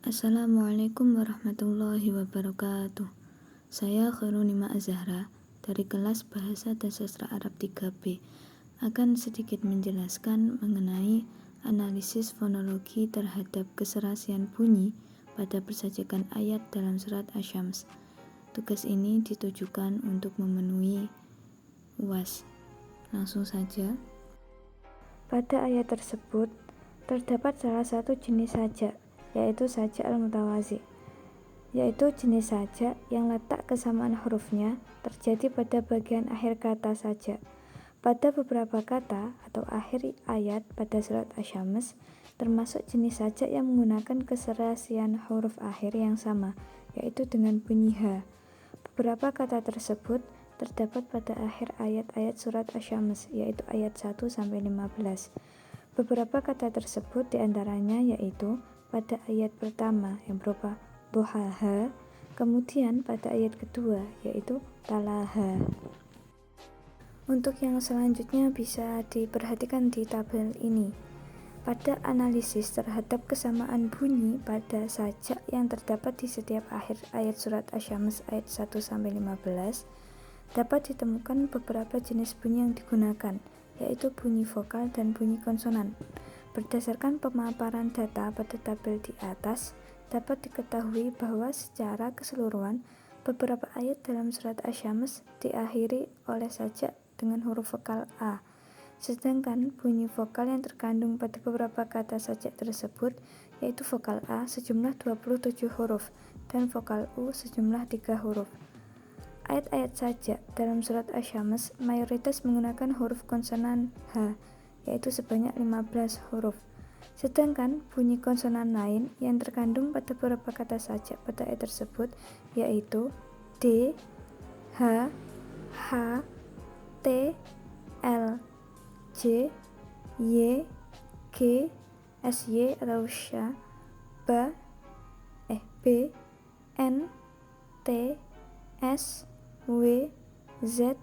Assalamualaikum warahmatullahi wabarakatuh. Saya Khairunima Azahra dari kelas Bahasa dan Sastra Arab 3B akan sedikit menjelaskan mengenai analisis fonologi terhadap keserasian bunyi pada persajakan ayat dalam surat Asy-Syams. Tugas ini ditujukan untuk memenuhi UAS. Langsung saja. Pada ayat tersebut terdapat salah satu jenis sajak, yaitu sajak al-mutawazi, yaitu jenis sajak yang letak kesamaan hurufnya terjadi pada bagian akhir kata sajak. Pada beberapa kata atau akhir ayat pada surat Asy-Syams termasuk jenis sajak yang menggunakan keserasian huruf akhir yang sama, yaitu dengan bunyi H. Beberapa kata tersebut terdapat pada akhir ayat-ayat surat Asy-Syams, yaitu ayat 1-15. Beberapa kata tersebut diantaranya yaitu pada ayat pertama yang berupa duhaha, kemudian pada ayat kedua yaitu talaha. Untuk yang selanjutnya bisa diperhatikan di tabel ini. Pada analisis terhadap kesamaan bunyi pada sajak yang terdapat di setiap akhir ayat surat Asy-Syams ayat 1-15, dapat ditemukan beberapa jenis bunyi yang digunakan, yaitu bunyi vokal dan bunyi konsonan. Berdasarkan pemaparan data pada tabel di atas, dapat diketahui bahwa secara keseluruhan beberapa ayat dalam surat Asy-Syams diakhiri oleh sajak dengan huruf vokal A. Sedangkan bunyi vokal yang terkandung pada beberapa kata sajak tersebut yaitu vokal A sejumlah 27 huruf dan vokal U sejumlah 3 huruf. Ayat-ayat sajak dalam surat Asy-Syams mayoritas menggunakan huruf konsonan H, yaitu sebanyak 15 huruf. Sedangkan bunyi konsonan lain yang terkandung pada beberapa kata sajak pada ayat tersebut yaitu D, H, H, T, L, J, Y, G, SY atau SY, B, N, T, S, W, Z,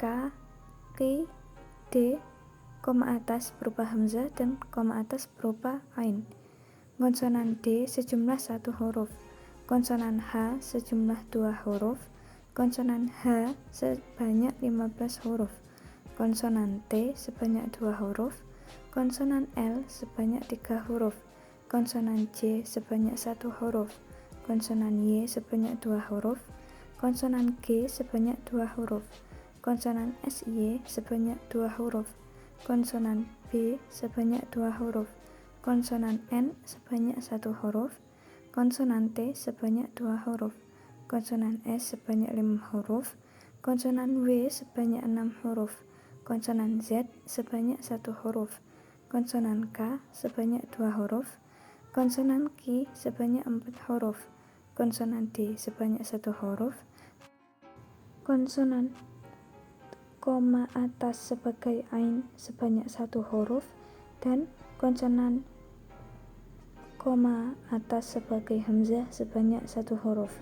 K, Q, D, koma atas berupa hamzah dan koma atas berupa ain. Konsonan D sejumlah 1 huruf, konsonan H sejumlah 2 huruf, konsonan H sebanyak 15 huruf, konsonan T sebanyak 2 huruf, konsonan L sebanyak 3 huruf, konsonan J sebanyak 1 huruf, konsonan Y sebanyak 2 huruf, konsonan G sebanyak 2 huruf, konsonan SY sebanyak 2 huruf, konsonan B sebanyak 2 huruf, konsonan N sebanyak 1 huruf, konsonan T sebanyak 2 huruf, konsonan S sebanyak 5 huruf, konsonan W sebanyak 6 huruf, konsonan Z sebanyak 1 huruf, konsonan K sebanyak 2 huruf, konsonan Q sebanyak 4 huruf, konsonan D sebanyak 1 huruf, konsonan koma atas sebagai ain sebanyak 1 huruf, dan konsonan koma atas sebagai hamzah sebanyak 1 huruf.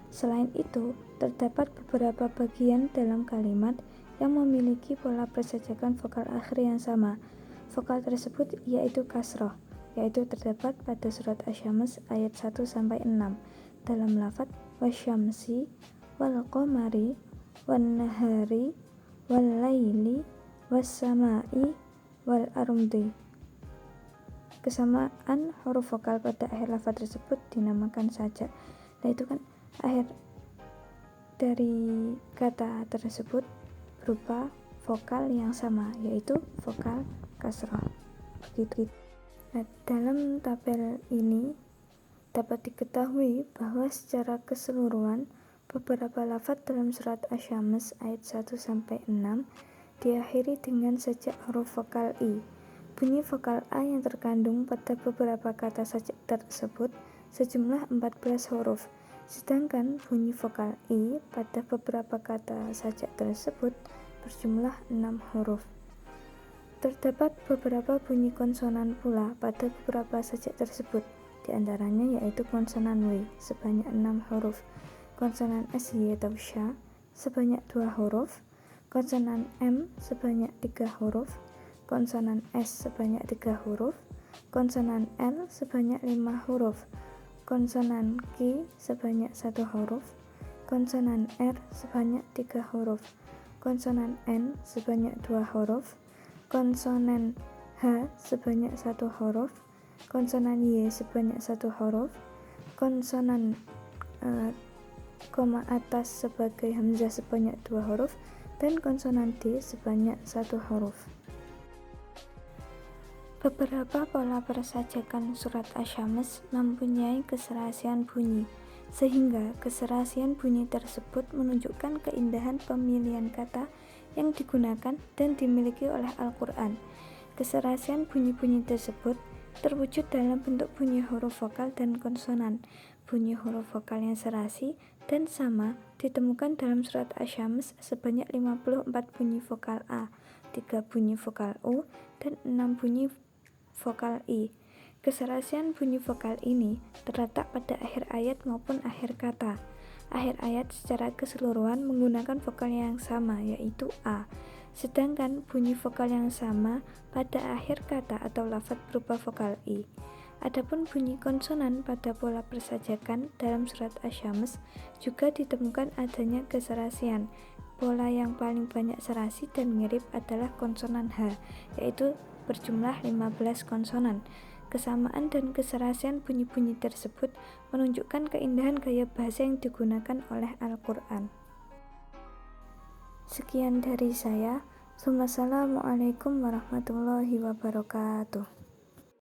Selain itu, terdapat beberapa bagian dalam kalimat yang memiliki pola persajakan vokal akhir yang sama. Vokal tersebut yaitu kasroh, yaitu terdapat pada surat Asy-Syams ayat 1-6 dalam lafadz wasyamsi wal qamari wan nahari wal laili was samai wal ardi. Kesamaan huruf vokal pada akhir lafaz tersebut dinamakan sajak. Nah, itu kan akhir dari kata tersebut berupa vokal yang sama, yaitu vokal kasroh. Begitu. Nah, dalam tabel ini dapat diketahui bahwa secara keseluruhan beberapa lafaz dalam surat Asy-Syams ayat 1-6 diakhiri dengan sajak huruf vokal I. Bunyi vokal A yang terkandung pada beberapa kata sajak tersebut sejumlah 14 huruf, sedangkan bunyi vokal I pada beberapa kata sajak tersebut berjumlah 6 huruf. Terdapat beberapa bunyi konsonan pula pada beberapa sajak tersebut, diantaranya yaitu konsonan W sebanyak 6 huruf, konsonan SY atau SY sebanyak 2 huruf, konsonan M sebanyak 3 huruf, konsonan S sebanyak 3 huruf, konsonan L sebanyak 5 huruf, konsonan Q sebanyak 1 huruf, konsonan R sebanyak 3 huruf, konsonan N sebanyak 2 huruf, konsonan H sebanyak 1 huruf, konsonan Y sebanyak 1 huruf, konsonan koma atas sebagai hamzah sebanyak 2 huruf, dan konsonan D sebanyak 1 huruf. Beberapa pola persajakan surat Asy-Syams mempunyai keserasian bunyi, sehingga keserasian bunyi tersebut menunjukkan keindahan pemilihan kata yang digunakan dan dimiliki oleh Al-Quran. Keserasian bunyi-bunyi tersebut terwujud dalam bentuk bunyi huruf vokal dan konsonan. Bunyi huruf vokal yang serasi dan sama ditemukan dalam surat Asy-Syams sebanyak 54 bunyi vokal A, 3 bunyi vokal U, dan 6 bunyi vokal I. Keserasian bunyi vokal ini terletak pada akhir ayat maupun akhir kata. Akhir ayat secara keseluruhan menggunakan vokal yang sama, yaitu A. Sedangkan bunyi vokal yang sama pada akhir kata atau lafaz berupa vokal I. Adapun bunyi konsonan pada pola persajakan dalam surat Asy-Syams juga ditemukan adanya keserasian. Pola yang paling banyak serasi dan mirip adalah konsonan H, yaitu berjumlah 15 konsonan. Kesamaan dan keserasian bunyi-bunyi tersebut menunjukkan keindahan gaya bahasa yang digunakan oleh Al-Quran. Sekian dari saya. Wassalamualaikum warahmatullahi wabarakatuh.